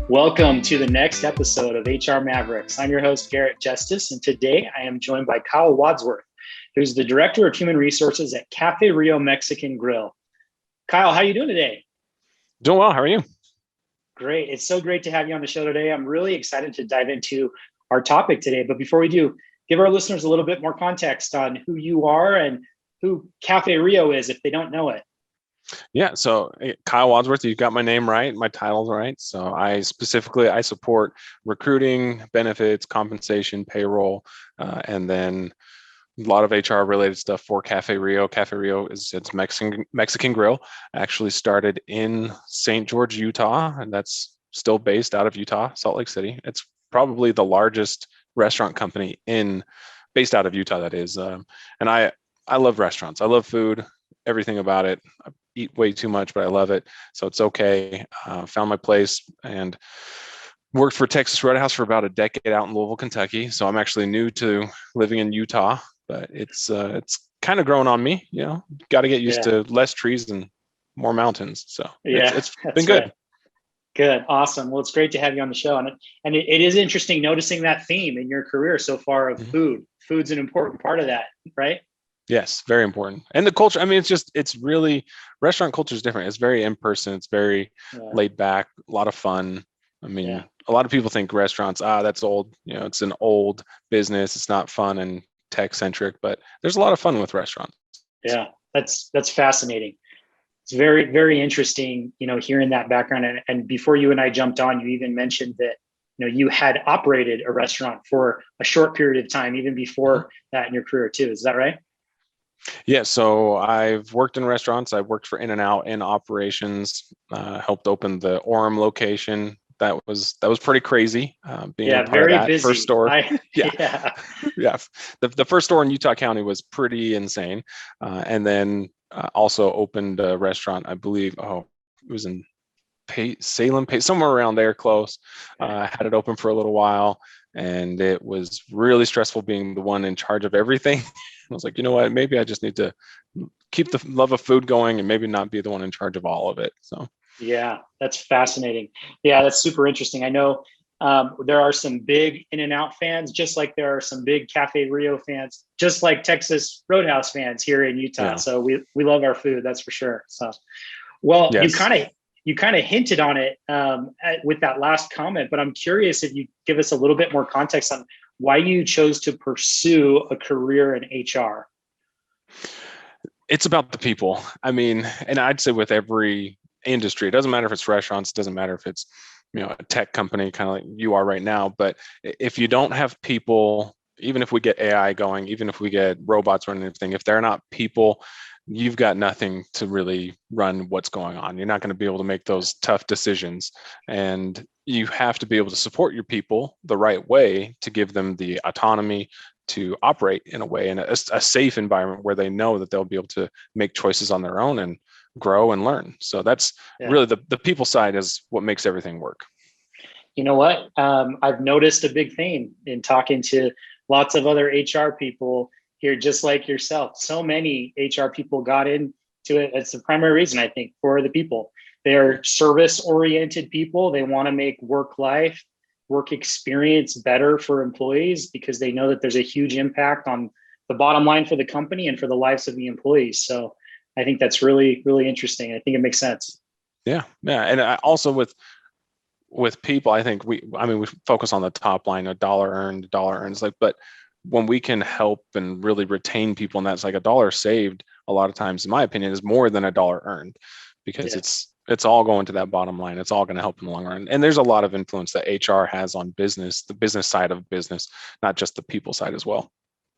Welcome to the next episode of HR Mavericks. I'm your host, Garrett Justice, and today I am joined by Kyle Wadsworth, who's the Director of Human Resources at Cafe Rio Mexican Grill. Kyle, how are you doing today? Doing well. How are you? Great. It's so great to have you on the show today. I'm really excited to dive into our topic today. But before we do, give our listeners a little bit more context on who you are and who Cafe Rio is if they don't know it. Yeah, so Kyle Wadsworth, you got my name right, my title's right. So I support recruiting, benefits, compensation, payroll, and then a lot of HR related stuff for Cafe Rio. Cafe Rio is its Mexican Grill. Actually started in St. George, Utah, and that's still based out of Utah, Salt Lake City. It's probably the largest restaurant company based out of Utah, that is. And I love restaurants. I love food, everything about it. I eat way too much, but I love it. So it's okay. Found my place and worked for Texas Roadhouse for about a decade out in Louisville, Kentucky. So I'm actually new to living in Utah, but it's kind of grown on me. You know, got to get used to less trees and more mountains. So it's been good. Right. Good. Awesome. Well, it's great to have you on the show. And it is interesting noticing that theme in your career so far of food. Food's an important part of that, right? Yes, very important. And the culture, I mean, it's really, restaurant culture is different. It's very in-person. It's very laid back, a lot of fun. I mean, a lot of people think restaurants, that's old, it's an old business. It's not fun and tech centric, but there's a lot of fun with restaurants. Yeah, that's fascinating. It's very, very interesting, hearing that background. And before you and I jumped on, you even mentioned that, you had operated a restaurant for a short period of time, even before that in your career too. Is that right? Yeah, so I've worked in restaurants. I worked for In-N-Out in operations, helped open the Orem location. That was pretty crazy. Being a part of that busy. First store. Yeah. The first store in Utah County was pretty insane. And then also opened a restaurant, I believe. Oh, it was in Salem, somewhere around there, close. Had it open for a little while, and it was really stressful being the one in charge of everything. I was like, you know what? Maybe I just need to keep the love of food going and maybe not be the one in charge of all of it. So, yeah, that's fascinating. Yeah, that's super interesting. I know there are some big In-N-Out fans, just like there are some big Cafe Rio fans, just like Texas Roadhouse fans here in Utah. Yeah. So we love our food, that's for sure. So, well, yes. You kind of hinted on it with that last comment, but I'm curious if you give us a little bit more context on why you chose to pursue a career in HR. It's about the people. I mean, and I'd say with every industry, it doesn't matter if it's restaurants, it doesn't matter if it's, a tech company, kind of like you are right now. But if you don't have people, even if we get AI going, even if we get robots running everything, if they're not people, you've got nothing to really run what's going on. You're not going to be able to make those tough decisions. And you have to be able to support your people the right way to give them the autonomy to operate in a way, in a safe environment where they know that they'll be able to make choices on their own and grow and learn. So that's really the people side is what makes everything work. You know what? I've noticed a big theme in talking to lots of other HR people here, just like yourself. So many HR people got into it. It's the primary reason, I think, for the people. They're service-oriented people. They want to make work experience better for employees because they know that there's a huge impact on the bottom line for the company and for the lives of the employees. So I think that's really, really interesting. I think it makes sense. Yeah. And also with people, I think we focus on the top line, a dollar earned, but when we can help and really retain people, and that's like a dollar saved, a lot of times, in my opinion, is more than a dollar earned, because it's all going to that bottom line. It's all going to help in the long run. And there's a lot of influence that HR has on business, the business side of business, not just the people side as well.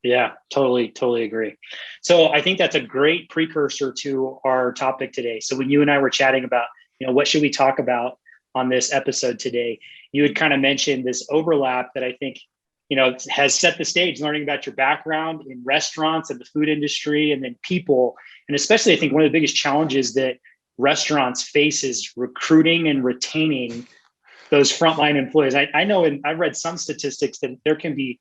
Yeah, totally agree. So I think that's a great precursor to our topic today. So when you and I were chatting about, what should we talk about on this episode today, you had kind of mentioned this overlap that I think, has set the stage, learning about your background in restaurants and the food industry, and then people. And especially, I think one of the biggest challenges that restaurants face is recruiting and retaining those frontline employees. I know, and I've read some statistics that there can be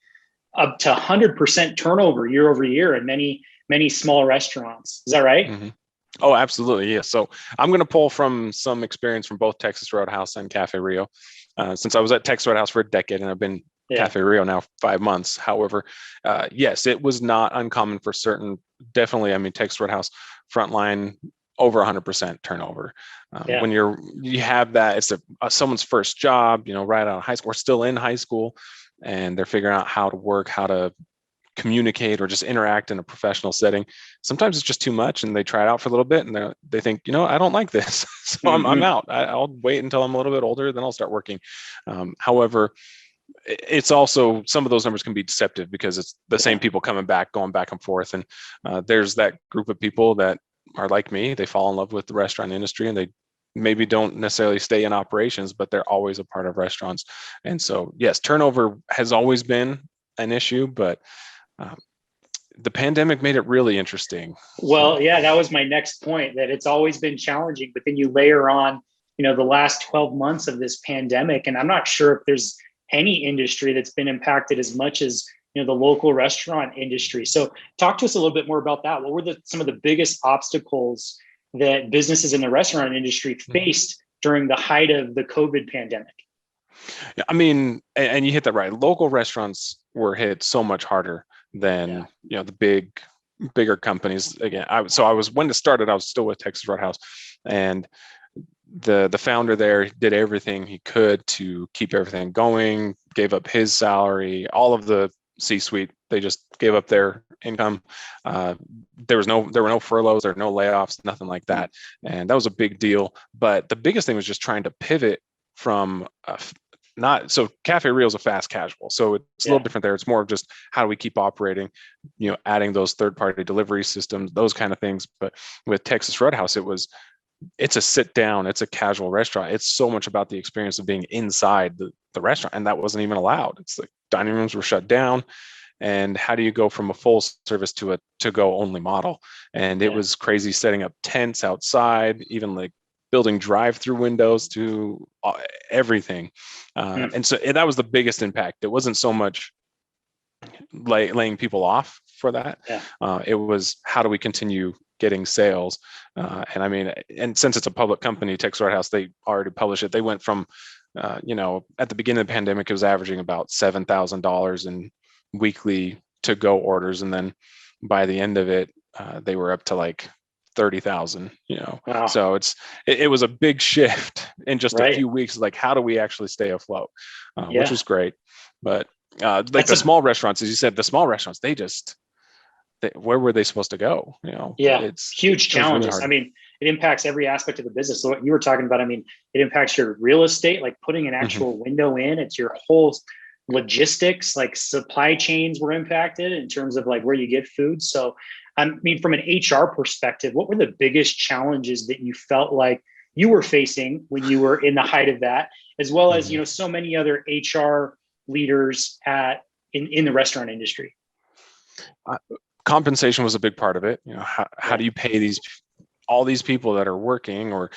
up to 100% turnover year over year in many small restaurants. Is that right? Mm-hmm. Oh, absolutely. Yeah. So I'm going to pull from some experience from both Texas Roadhouse and Cafe Rio. since I was at Texas Roadhouse for a decade and I've been Cafe Rio now 5 months. However, yes, it was not uncommon for certain, definitely, I mean, Texas Roadhouse frontline over 100% turnover. When you have that, it's someone's first job, right out of high school or still in high school, and they're figuring out how to work, how to communicate or just interact in a professional setting. Sometimes it's just too much and they try it out for a little bit and they think, I don't like this. So I'm out. I'll wait until I'm a little bit older, then I'll start working. However, it's also, some of those numbers can be deceptive because it's the same people coming back, going back and forth. And there's that group of people that are like me. They fall in love with the restaurant industry and they maybe don't necessarily stay in operations, but they're always a part of restaurants. And so, yes, turnover has always been an issue, but the pandemic made it really interesting. Well, that was my next point, that it's always been challenging, but then you layer on, the last 12 months of this pandemic, and I'm not sure if there's any industry that's been impacted as much as, the local restaurant industry. So talk to us a little bit more about that. What were some of the biggest obstacles that businesses in the restaurant industry faced during the height of the COVID pandemic? Yeah, I mean, and you hit that right. Local restaurants were hit so much harder than the bigger companies. Again, I was, when it started, I was still with Texas Roadhouse, and the founder there did everything he could to keep everything going, gave up his salary, all of the C-suite, they just gave up their income. There were no furloughs, there were no layoffs, nothing like that. And that was a big deal. But the biggest thing was just trying to pivot from Cafe Rio is a fast casual, so it's a little different there. It's more of just how do we keep operating, adding those third-party delivery systems, those kind of things. But with Texas Roadhouse, it's a sit down, it's a casual restaurant. It's so much about the experience of being inside the restaurant, and that wasn't even allowed. It's like dining rooms were shut down. And how do you go from a full service to a to-go only model? And it was crazy, setting up tents outside, even like building drive-through windows to everything. And so that was the biggest impact. It wasn't so much laying people off for that. It was, how do we continue getting sales? And I mean, and since it's a public company, Texas Roadhouse, they already published it. They went from, at the beginning of the pandemic, it was averaging about $7,000 in weekly to-go orders. And then by the end of it, they were up to like 30,000, Wow. So it was a big shift in just a few weeks. Like, how do we actually stay afloat? Which was great. But like the small restaurants, as you said, where were they supposed to go? It's huge challenges. Really, I mean, it impacts every aspect of the business. So what you were talking about, I mean, it impacts your real estate, like putting an actual window in. It's your whole logistics, like supply chains were impacted in terms of like where you get food. So, I mean, from an HR perspective, what were the biggest challenges that you felt like you were facing when you were in the height of that, as well as, so many other HR leaders in the restaurant industry? Compensation was a big part of it. How do you pay all these people that are working? Or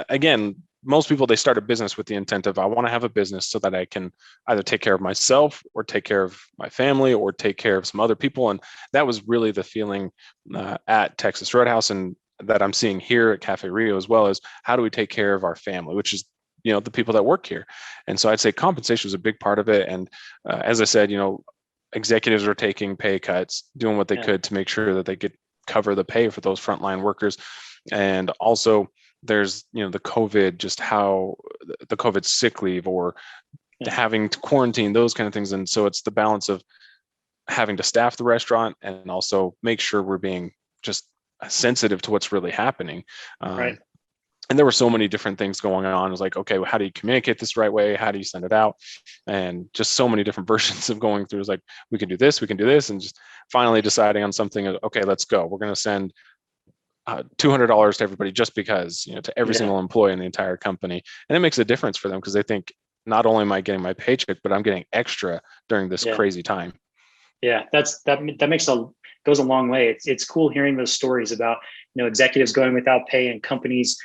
again, most people, they start a business with the intent of, I want to have a business so that I can either take care of myself or take care of my family or take care of some other people. And that was really the feeling at Texas Roadhouse, and that I'm seeing here at Cafe Rio as well, as how do we take care of our family, which is the people that work here. And so I'd say compensation was a big part of it. And as I said, executives were taking pay cuts, doing what they could to make sure that they could cover the pay for those frontline workers. And also there's, the COVID, just how the COVID sick leave or having to quarantine, those kind of things. And so it's the balance of having to staff the restaurant and also make sure we're being just sensitive to what's really happening. And there were so many different things going on. It was like, okay, well, how do you communicate this the right way? How do you send it out? And just so many different versions of going through. It's like, we can do this, and just finally deciding on something. Okay, let's go. We're going to send $200 to everybody, just because, to every single employee in the entire company. And it makes a difference for them, because they think, not only am I getting my paycheck, but I'm getting extra during this crazy time. Yeah, that goes a long way. It's cool hearing those stories about, executives going without pay and companies,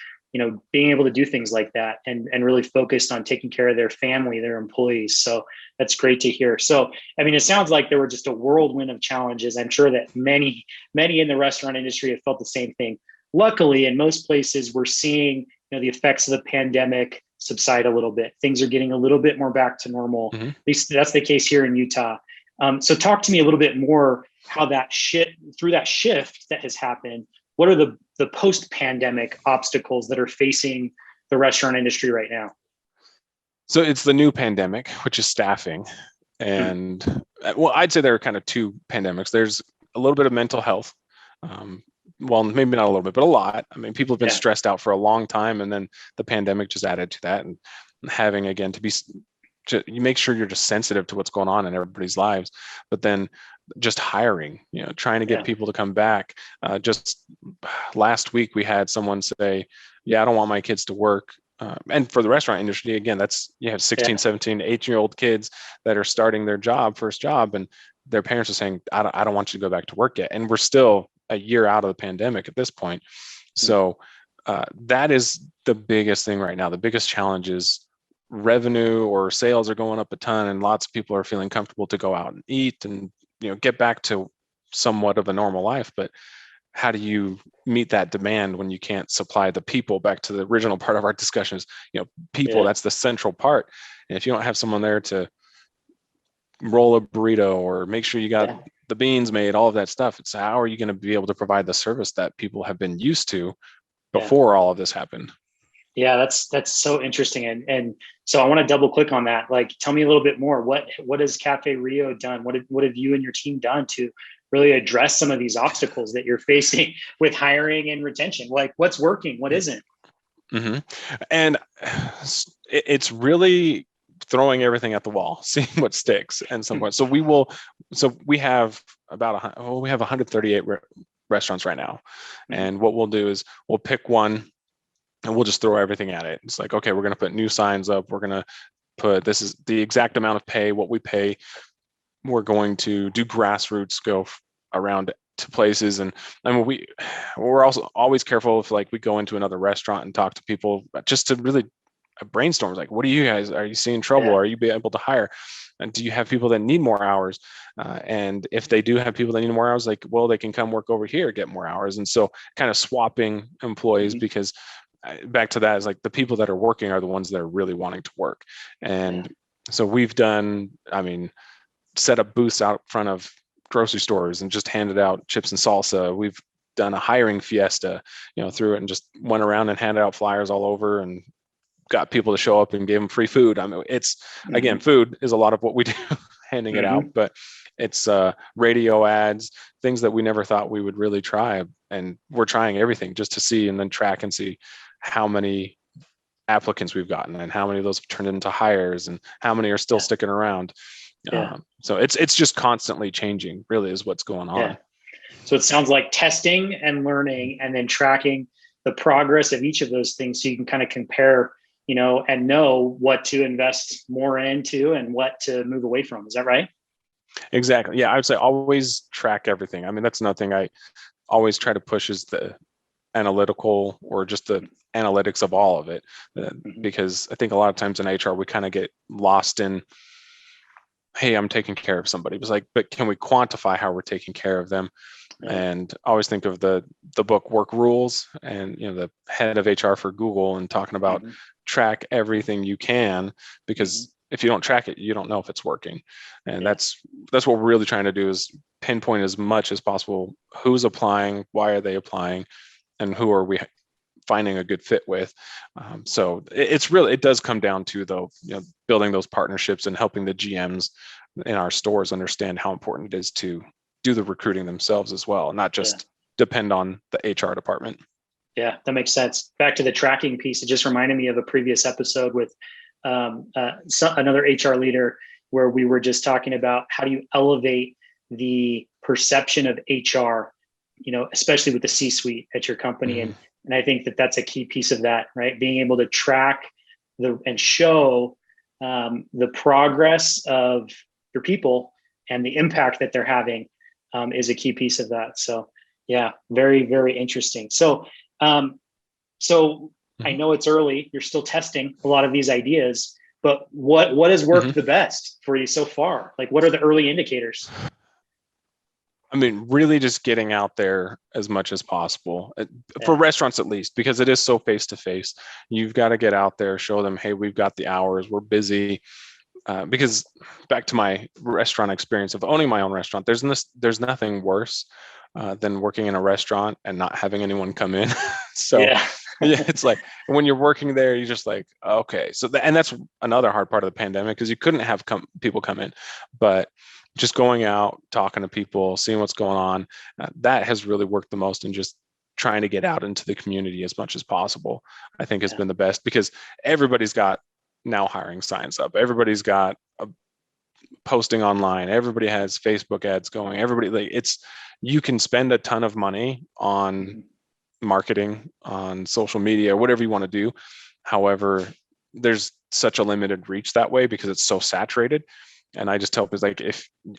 being able to do things like that and really focused on taking care of their family, their employees. So that's great to hear. So, I mean, it sounds like there were just a whirlwind of challenges. I'm sure that many in the restaurant industry have felt the same thing. Luckily, in most places, we're seeing, the effects of the pandemic subside a little bit. Things are getting a little bit more back to normal. Mm-hmm. At least that's the case here in Utah. So talk to me a little bit more how through that shift that has happened, what are the post-pandemic obstacles that are facing the restaurant industry right now? So it's the new pandemic, which is staffing. And well, I'd say there are kind of two pandemics. There's a little bit of mental health. Well, maybe not a little bit, but a lot. I mean, people have been stressed out for a long time, and then the pandemic just added to that. And having, again, you make sure you're just sensitive to what's going on in everybody's lives, but then just hiring, trying to get people to come back. Just last week, we had someone say, yeah, I don't want my kids to work. And for the restaurant industry, again, you have 16, 17, 18-year-old kids that are starting their first job, and their parents are saying, I don't want you to go back to work yet. And we're still a year out of the pandemic at this point. So that is the biggest thing right now. The biggest challenge is revenue or sales are going up a ton, and lots of people are feeling comfortable to go out and eat and get back to somewhat of a normal life. But how do you meet that demand when you can't supply the people? Back to the original part of our discussion is, people, that's the central part. And if you don't have someone there to roll a burrito or make sure you got the beans made, all of that stuff, it's how are you going to be able to provide the service that people have been used to before all of this happened? Yeah, that's so interesting. And so I want to double click on that. Like, tell me a little bit more. What has Cafe Rio done? What have you and your team done to really address some of these obstacles that you're facing with hiring and retention? Like, what's working? What isn't? Mm-hmm. And it's really throwing everything at the wall, seeing what sticks and some point. So we have we have 138 restaurants right now. And what we'll do is we'll pick one and we'll just throw everything at it. It's like, okay, we're going to put new signs up. We're going to put, this is the exact amount of pay, what we pay. We're going to do grassroots, go around to places. And I mean, we're also always careful if we go into another restaurant and talk to people just to really brainstorm. Like, what are you seeing trouble? Are you able to hire? And do you have people that need more hours? And if they do have people that need more hours, they can come work over here, get more hours. And so kind of swapping employees, because back to that is the people that are working are the ones that are really wanting to work. And so we've done, set up booths out front of grocery stores and just handed out chips and salsa. We've done a hiring fiesta, through it, and just went around and handed out flyers all over and got people to show up and gave them free food. It's again, food is a lot of what we do, handing it out, but it's radio ads, things that we never thought we would really try. And we're trying everything just to see and then track and see how many applicants we've gotten and how many of those have turned into hires and how many are still sticking around. So it's just constantly changing, really, is what's going on. So it sounds like testing and learning and then tracking the progress of each of those things, so you can kind of compare, and know what to invest more into and what to move away from. Is that right? Exactly. Yeah, I would say always track everything. That's nothing I always try to push, is the analytical, or just the analytics of all of it, because I think a lot of times in HR we kind of get lost in, hey, I'm taking care of somebody. It was but can we quantify how we're taking care of them? And I always think of the book Work Rules, and the head of HR for Google, and talking about track everything you can, because if you don't track it, you don't know if it's working. And that's what we're really trying to do, is pinpoint as much as possible who's applying, why are they applying, and who are we finding a good fit with. So it does come down to, though, building those partnerships and helping the GMs in our stores understand how important it is to do the recruiting themselves as well, not just depend on the HR department. Yeah, that makes sense. Back to the tracking piece, it just reminded me of a previous episode with another HR leader, where we were just talking about how do you elevate the perception of HR, especially with the C-suite at your company. And I think that's a key piece of that, right? Being able to track and show the progress of your people and the impact that they're having is a key piece of that. So yeah, very, very interesting. So I know it's early, you're still testing a lot of these ideas, but what has worked the best for you so far? What are the early indicators? I mean, really just getting out there as much as possible for Yeah. restaurants, at least, because it is so face to face. You've got to get out there, show them, hey, we've got the hours, we're busy. Because back to my restaurant experience of owning my own restaurant, there's nothing worse than working in a restaurant and not having anyone come in. So Yeah. yeah, it's like when you're working there, you're just like, okay. So and that's another hard part of the pandemic, because you couldn't have people come in, but just going out, talking to people, seeing what's going on, that has really worked the most. And just trying to get out into the community as much as possible, I think has been the best, because everybody's got now hiring signs up. Everybody's got a posting online. Everybody has Facebook ads going. Everybody, like, you can spend a ton of money on marketing, on social media, whatever you want to do. However, there's such a limited reach that way because it's so saturated. And I just tell people, like,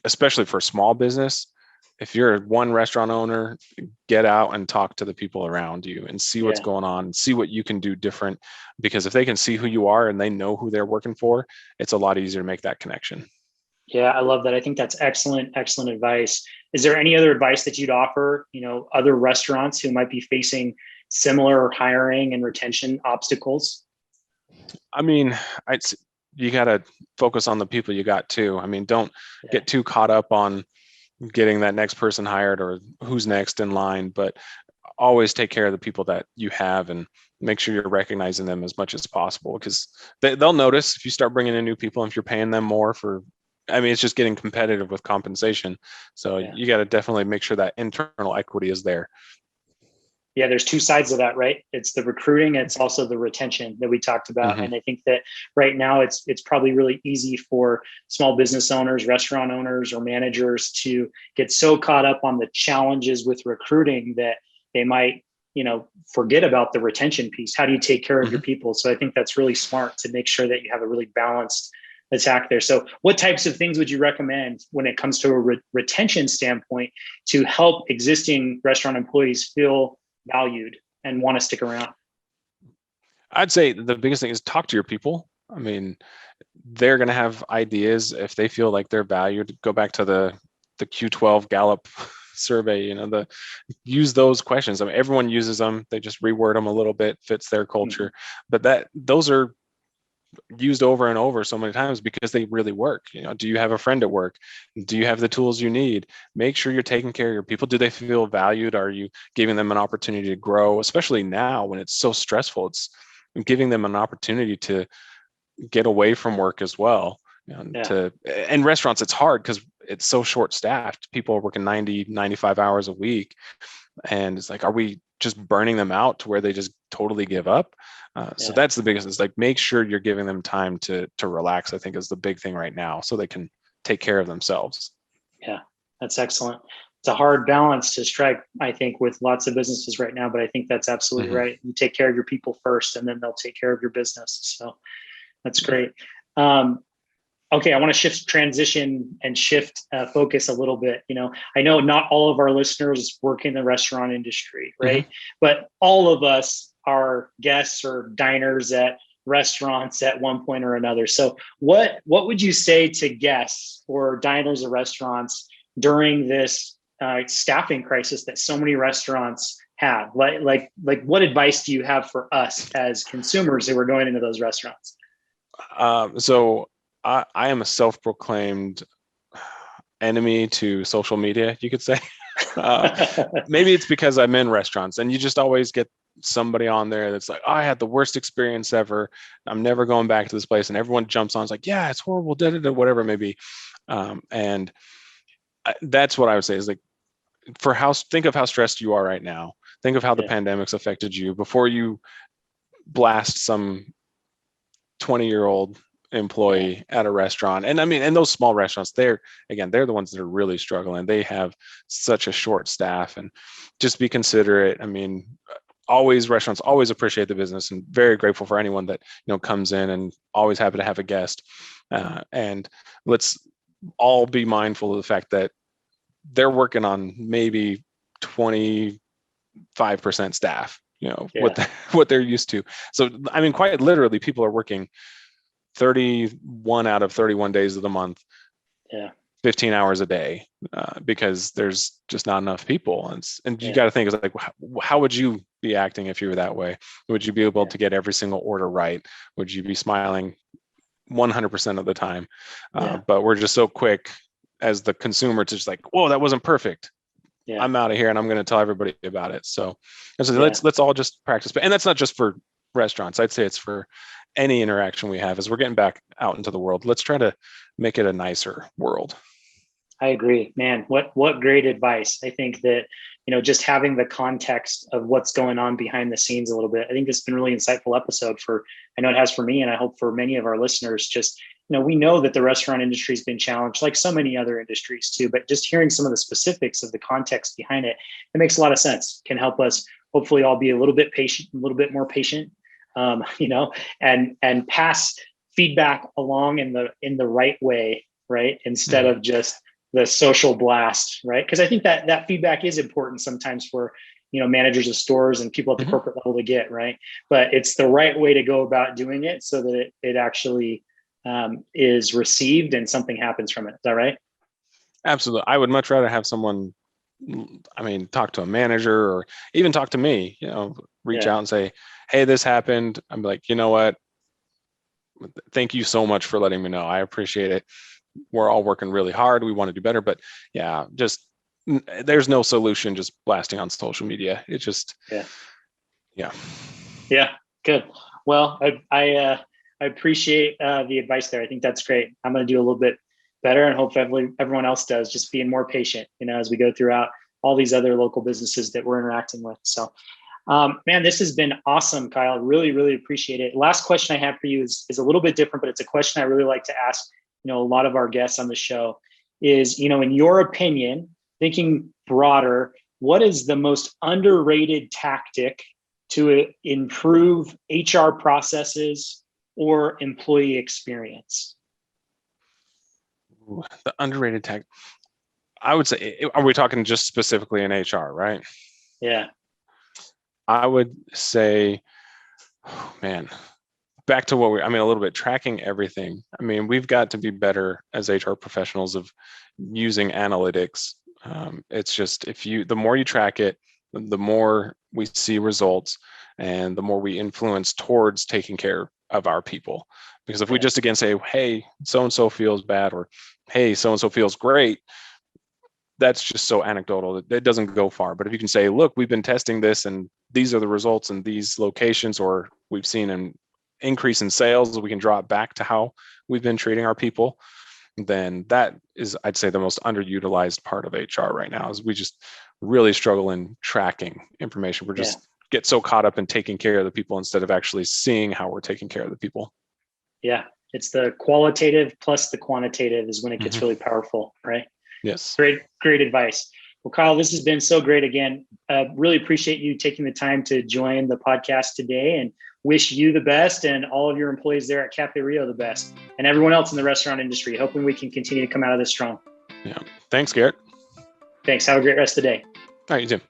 especially for small business, if you're one restaurant owner, get out and talk to the people around you and see what's going on, and see what you can do different. Because if they can see who you are and they know who they're working for, it's a lot easier to make that connection. Yeah, I love that. I think that's excellent advice. Is there any other advice that you'd offer, other restaurants who might be facing similar hiring and retention obstacles? I mean, you got to focus on the people you got too. I mean, don't get too caught up on getting that next person hired or who's next in line, but always take care of the people that you have and make sure you're recognizing them as much as possible, because they'll notice if you start bringing in new people, if you're paying them more it's just getting competitive with compensation. So you got to definitely make sure that internal equity is there. Yeah, there's two sides of that, right? It's the recruiting, and it's also the retention that we talked about. And I think that right now it's probably really easy for small business owners, restaurant owners, or managers to get so caught up on the challenges with recruiting that they might, forget about the retention piece. How do you take care of your people? So I think that's really smart to make sure that you have a really balanced attack there. So what types of things would you recommend when it comes to a retention standpoint to help existing restaurant employees feel valued and want to stick around? I'd say the biggest thing is talk to your people. I mean, they're going to have ideas if they feel like they're valued. Go back to the Q12 Gallup survey, use those questions. I mean, everyone uses them. They just reword them a little bit, fits their culture. But those are used over and over so many times because they really work. Do you have a friend at work? Do you have the tools you need? Make sure you're taking care of your people. Do they feel valued? Are you giving them an opportunity to grow, especially now when it's so stressful? It's giving them an opportunity to get away from work as well. And restaurants, it's hard because it's so short staffed. People are working 90, 95 hours a week. And it's like, are we just burning them out to where they just totally give up? So that's the biggest, is like, make sure you're giving them time to relax, I think, is the big thing right now, so they can take care of themselves. Yeah, that's excellent. It's a hard balance to strike, I think, with lots of businesses right now, but I think that's absolutely right. You take care of your people first, and then they'll take care of your business. So that's great. Okay, I want to shift focus a little bit. I know not all of our listeners work in the restaurant industry, right? But all of us are guests or diners at restaurants at one point or another. So what would you say to guests or diners at restaurants during this staffing crisis that so many restaurants have? Like what advice do you have for us as consumers who are going into those restaurants? So I am a self-proclaimed enemy to social media, you could say. Maybe it's because I'm in restaurants, and you just always get somebody on there that's like, oh, I had the worst experience ever. I'm never going back to this place. And everyone jumps on. It's like, yeah, it's horrible, whatever it may be. And that's what I would say is, like, think of how stressed you are right now. Think of how the pandemic's affected you before you blast some 20-year-old employee at a restaurant. And I mean, and those small restaurants, they're the ones that are really struggling. They have such a short staff, and just be considerate. I mean, restaurants always appreciate the business, and very grateful for anyone that comes in, and always happy to have a guest. And let's all be mindful of the fact that they're working on maybe 25% staff, what they're used to. So I mean, quite literally, people are working 31 out of 31 days of the month. 15 hours a day because there's just not enough people. And you Yeah. got to think, it's like, how would you be acting if you were that way? Would you be able Yeah. to get every single order right? Would you be smiling 100% of the time? Yeah. But we're just so quick as the consumer to just like, whoa, that wasn't perfect. Yeah. I'm out of here and I'm going to tell everybody about it. So Yeah. let's all just practice. And that's not just for restaurants. I'd say it's for any interaction we have as we're getting back out into the world. Let's try to make it a nicer world. I agree, man. What great advice. I think that, just having the context of what's going on behind the scenes a little bit. I think this has been a really insightful episode I know it has for me, and I hope for many of our listeners. Just, we know that the restaurant industry has been challenged like so many other industries too, but just hearing some of the specifics of the context behind it, it makes a lot of sense, can help us hopefully all be a little bit patient, a little bit more patient, and pass feedback along in the right way, right? Instead of just the social blast, right? Because I think that feedback is important sometimes for, managers of stores and people at the corporate level to get, right? But it's the right way to go about doing it so that it actually is received and something happens from it. Is that right? Absolutely. I would much rather have someone, talk to a manager or even talk to me, reach out and say, hey, this happened. I'm like, you know what? Thank you so much for letting me know. I appreciate it. We're all working really hard. We want to do better, but yeah, just there's no solution just blasting on social media. It just, yeah. Good. Well, I appreciate the advice there. I think that's great. I'm going to do a little bit better, and hope everyone else does, just being more patient, as we go throughout all these other local businesses that we're interacting with. So, man, this has been awesome, Kyle. Really, really appreciate it. Last question I have for you is a little bit different, but it's a question I really like to ask, a lot of our guests on the show is, in your opinion, thinking broader, what is the most underrated tactic to improve HR processes or employee experience? The underrated tactic, I would say, are we talking just specifically in HR, right? Yeah. I would say, man, back to what a little bit tracking everything. We've got to be better as HR professionals of using analytics. It's just, the more you track it, the more we see results and the more we influence towards taking care of our people. Because if we just again say, hey, so-and-so feels bad, or hey, so-and-so feels great, that's just so anecdotal that it doesn't go far. But if you can say, look, we've been testing this and these are the results in these locations, or we've seen an increase in sales, we can draw it back to how we've been treating our people, then that is, I'd say, the most underutilized part of HR right now. Is we just really struggle in tracking information. We're just get so caught up in taking care of the people instead of actually seeing how we're taking care of the people. Yeah. It's the qualitative plus the quantitative is when it gets really powerful, right? Yes. Great advice. Well, Kyle, this has been so great again. Really appreciate you taking the time to join the podcast today, and wish you the best and all of your employees there at Cafe Rio the best, and everyone else in the restaurant industry. Hoping we can continue to come out of this strong. Yeah. Thanks, Garrett. Thanks. Have a great rest of the day. All right, you too.